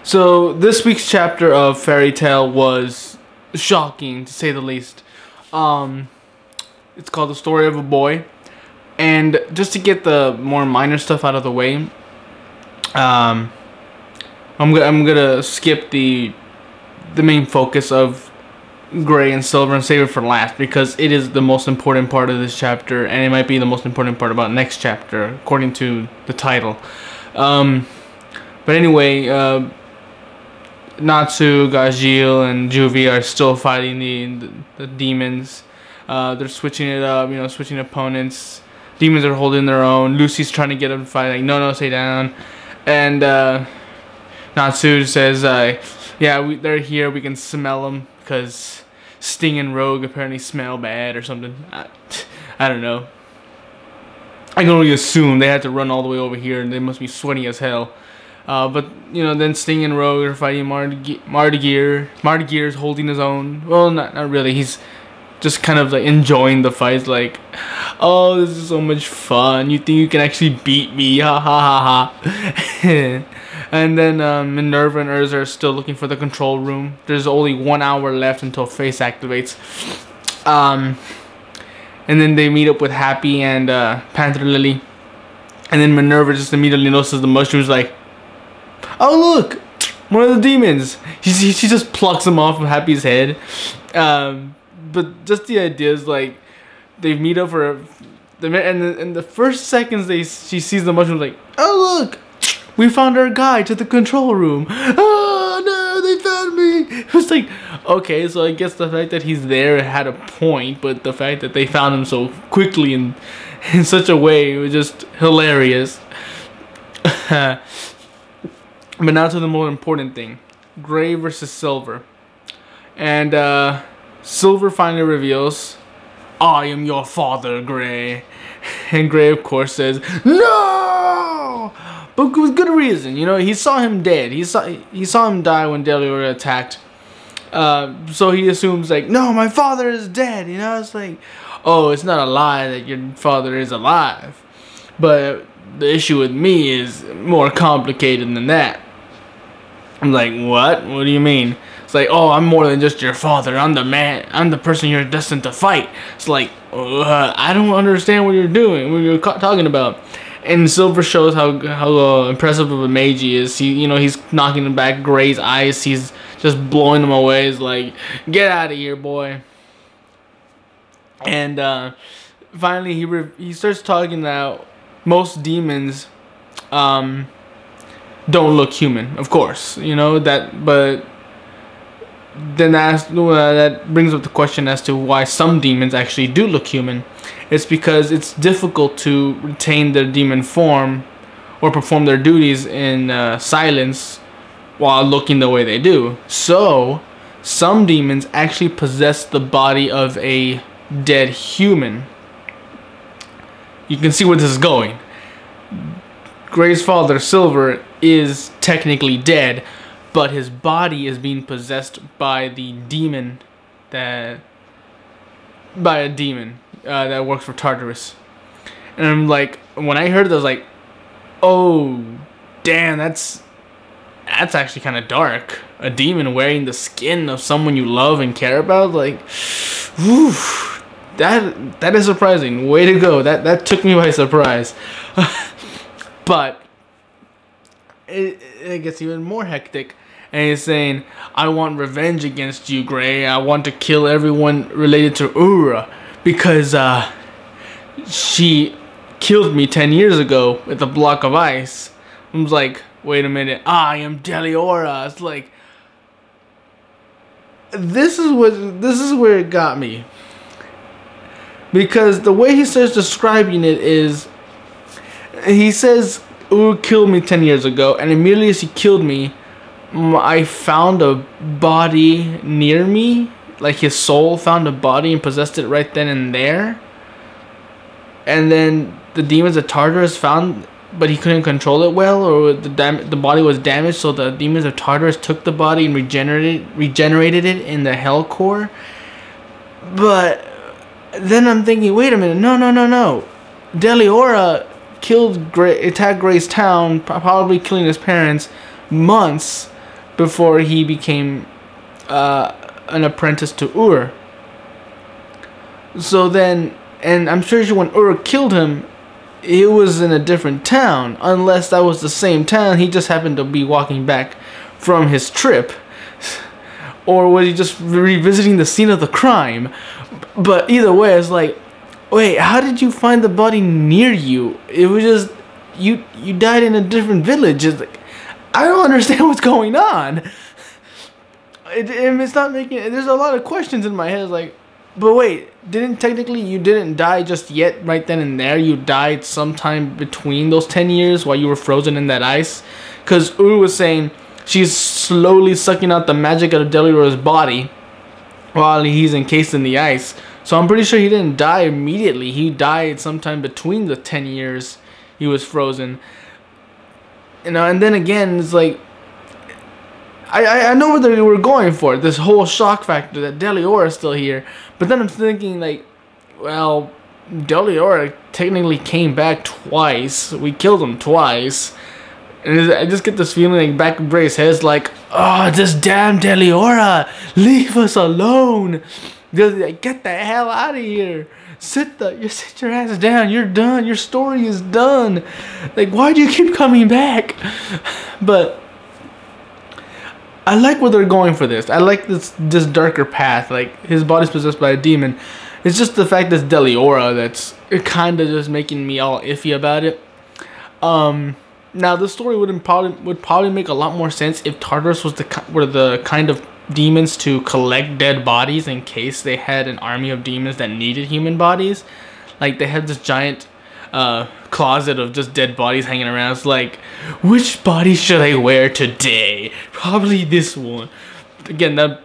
So this week's chapter of Fairy Tale was shocking, to say the least. It's called The Story of a Boy. And just to get the more minor stuff out of the way, I'm gonna skip the main focus of Gray and Silver and save it for last, because it is the most important part of this chapter, and it might be the most important part about next chapter, according to the title. But anyway, Natsu, Gajil, and Juvie are still fighting the demons. They're switching it up, switching opponents. Demons are holding their own. Lucy's trying to get them to fight, like, no, stay down. And Natsu says, yeah, they're here, we can smell them, because Sting and Rogue apparently smell bad or something. I don't know. I can only assume they had to run all the way over here, and they must be sweaty as hell. But, then Sting and Rogue are fighting Mard Geer. Mard Geer is holding his own. Well, not really. He's just kind of like enjoying the fights, like, oh, this is so much fun. You think you can actually beat me? Ha ha ha ha. And then Minerva and Urza are still looking for the control room. There's only 1 hour left until Face activates. And then they meet up with Happy and Panther Lily. And then Minerva just immediately notices the mushrooms, like, oh look, one of the demons. She just plucks them off of Happy's head. But just the idea is, like, they meet up for and the first seconds she sees the mushrooms, like, oh look, we found our guide to the control room. Oh no, they found me. It was like, okay, so I guess the fact that he's there had a point, but the fact that they found him so quickly and in such a way, it was just hilarious. But now to the more important thing, Gray versus Silver. And Silver finally reveals, I am your father, Gray. And Gray, of course, says, no! But with good reason. He saw him dead. He saw him die when Deliora attacked. So he assumes, like, no, my father is dead. It's like, oh, it's not a lie that your father is alive. But the issue with me is more complicated than that. I'm like, what? What do you mean? It's like, oh, I'm more than just your father. I'm the man. I'm the person you're destined to fight. It's like, I don't understand what you're doing. What you're talking about. And Silver shows how impressive of a mage he is. He's knocking back Gray's ice. He's just blowing them away. He's like, get out of here, boy. And finally, he starts talking about most demons don't look human, of course. But then that brings up the question as to why some demons actually do look human. It's because it's difficult to retain their demon form or perform their duties in silence while looking the way they do. So some demons actually possess the body of a dead human. You can see where this is going. Gray's father, Silver, is technically dead, but his body is being possessed by the demon that works for Tartarus. And I'm like, when I heard it, I was like, oh damn, that's actually kind of dark. A demon wearing the skin of someone you love and care about, like, whew, that is surprising. Way to go. That took me by surprise. But it gets even more hectic. And he's saying, I want revenge against you, Gray. I want to kill everyone related to Ura, because she killed me 10 years ago with a block of ice. I was like, wait a minute, I am Deliora. It's like, this is where it got me. Because the way he starts describing it is, he says, Ura killed me 10 years ago, and immediately as he killed me, I found a body near me. Like, his soul found a body and possessed it right then and there. And then the demons of Tartarus found, but he couldn't control it well, or the body was damaged, so the demons of Tartarus took the body and regenerated it in the Hell Core. But then I'm thinking, wait a minute, no. Deliora attacked Gray's town, probably killing his parents, months before he became an apprentice to Ur. So then, and I'm sure when Ur killed him, it was in a different town, unless that was the same town. He just happened to be walking back from his trip, or was he just revisiting the scene of the crime? But either way, it's like, wait, how did you find the body near you? It was just you died in a different village. It's like, I don't understand what's going on. It's not making. There's a lot of questions in my head. It's like, but wait, technically you didn't die just yet, right then and there. You died sometime between those 10 years while you were frozen in that ice. Because Ur was saying she's slowly sucking out the magic out of Deliora's body while he's encased in the ice. So I'm pretty sure he didn't die immediately. He died sometime between the 10 years he was frozen. You know, and then again, it's like, I know what they were going for, this whole shock factor that Deliora is still here. But then I'm thinking, like, well, Deliora technically came back twice. We killed him twice. And I just get this feeling like back of Bray's head's like, oh, this damn Deliora, leave us alone. Just get the hell out of here. Sit your ass down. You're done. Your story is done. Like, why do you keep coming back? But I like where they're going for this. I like this darker path. Like, his body's possessed by a demon. It's just the fact that it's Deliora that's kind of just making me all iffy about it. Now the story would probably make a lot more sense if Tartarus were the kind of demons to collect dead bodies in case they had an army of demons that needed human bodies. Like, they had this giant closet of just dead bodies hanging around. It's like, which body should I wear today? Probably this one. Again, that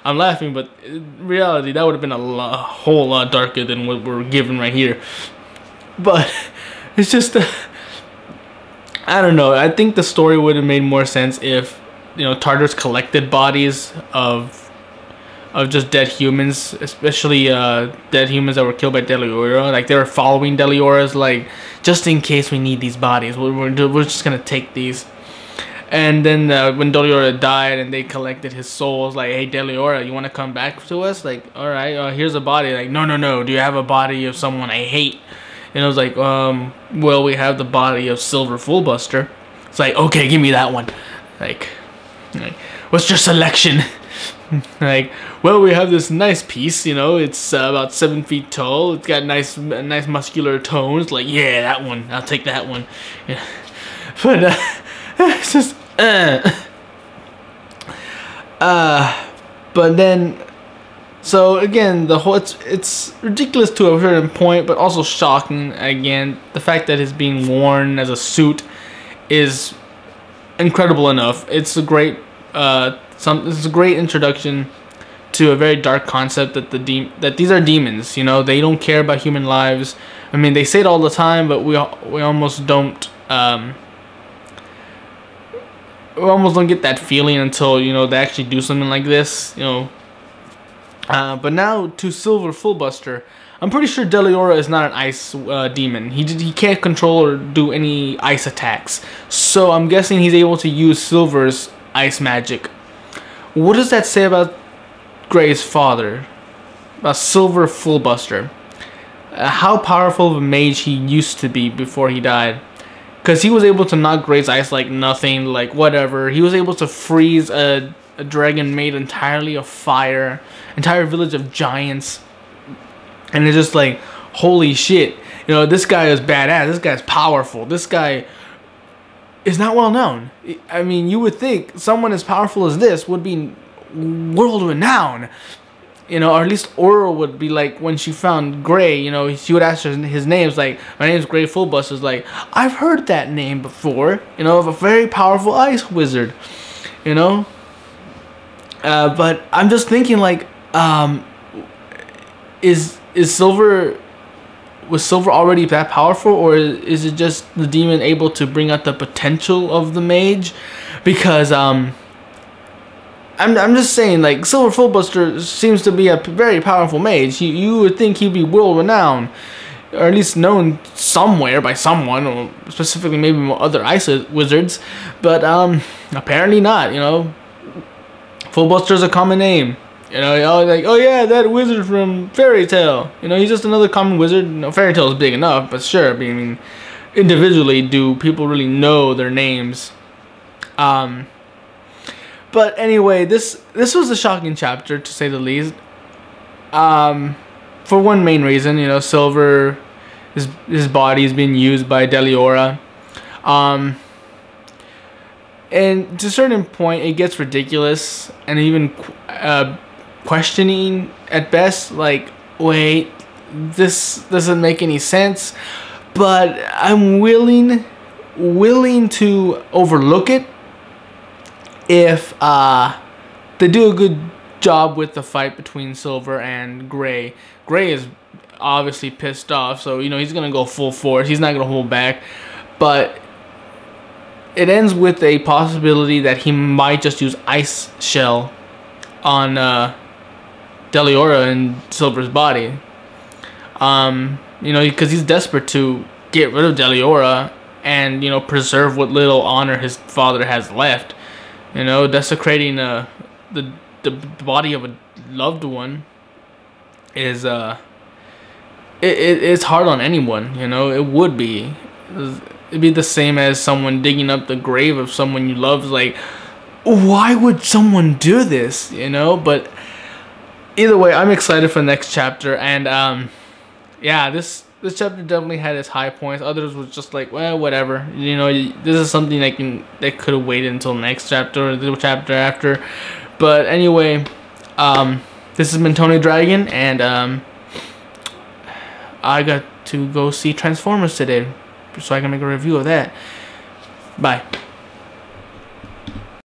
I'm laughing, but in reality that would have been a whole lot darker than what we're given right here. But it's just I don't know. I think the story would have made more sense if, you know, Tartarus collected bodies of just dead humans, especially dead humans that were killed by Deliora. Like, they were following Deliora's, like, just in case we need these bodies, we're just gonna take these. And then when Deliora died and they collected his souls, like, hey Deliora, you want to come back to us? Like, all right, here's a body. Like, no, do you have a body of someone I hate? And it was like, well, we have the body of Silver Fullbuster. It's like, okay, give me that one. Like what's your selection? Like, well, we have this nice piece, you know, it's about 7 feet tall. It's got nice muscular tones. Like, yeah, that one. I'll take that one. Yeah. But it's just but then, so again, the whole it's ridiculous to a certain point, but also shocking. Again, the fact that it's being worn as a suit is incredible enough. It's a great it's a great introduction to a very dark concept that that these are demons. You know, they don't care about human lives. I mean, they say it all the time, but we almost don't. We almost don't get that feeling until, you know, they actually do something like this. You know. But now to Silver Fullbuster. I'm pretty sure Deliora is not an ice demon. He can't control or do any ice attacks. So I'm guessing he's able to use Silver's ice magic. What does that say about Gray's father? About Silver Fullbuster? How powerful of a mage he used to be before he died. Because he was able to knock Gray's ice like nothing, like whatever. He was able to freeze a dragon made entirely of fire. Entire village of giants. And it's just like, holy shit, you know, this guy is badass, this guy's powerful, this guy is not well known. I mean, you would think someone as powerful as this would be world renowned, you know, or at least Aura would be like, when she found Gray, you know, she would ask her his name. It's like, my name's Gray Fullbuster. It's like, I've heard that name before, you know, of a very powerful ice wizard, you know. But I'm just thinking, like, was Silver already that powerful, or is it just the demon able to bring out the potential of the mage? Because I'm just saying, like, Silver Fullbuster seems to be a very powerful mage. You would think he'd be world renowned. or at least known somewhere by someone, or specifically maybe other ice wizards, but apparently not. You know, Fullbuster's a common name. You know, you're like, oh yeah, that wizard from Fairy Tail. You know, he's just another common wizard. You know, Fairy Tail is big enough, but sure. I mean, individually, do people really know their names? But anyway, this was a shocking chapter, to say the least. For one main reason, you know, Silver, his body is being used by Deliora. And to a certain point, it gets ridiculous and even questioning at best. Like, wait, this doesn't make any sense. But I'm willing to overlook it if they do a good job with the fight between Silver and Gray. Gray is obviously pissed off, so you know he's gonna go full force. He's not gonna hold back. But it ends with a possibility that he might just use Ice Shell on Deliora and Silver's body. You know, because he's desperate to get rid of Deliora and, you know, preserve what little honor his father has left. You know, desecrating the body of a loved one is it's hard on anyone. You know, it would be. It'd be the same as someone digging up the grave of someone you love. Like, why would someone do this? You know, but either way, I'm excited for the next chapter, and yeah, this chapter definitely had its high points. Others was just like, well, whatever. You know, this is something that could have waited until next chapter or the chapter after. But anyway, this has been Tony Dragon, and I got to go see Transformers today, so I can make a review of that. Bye.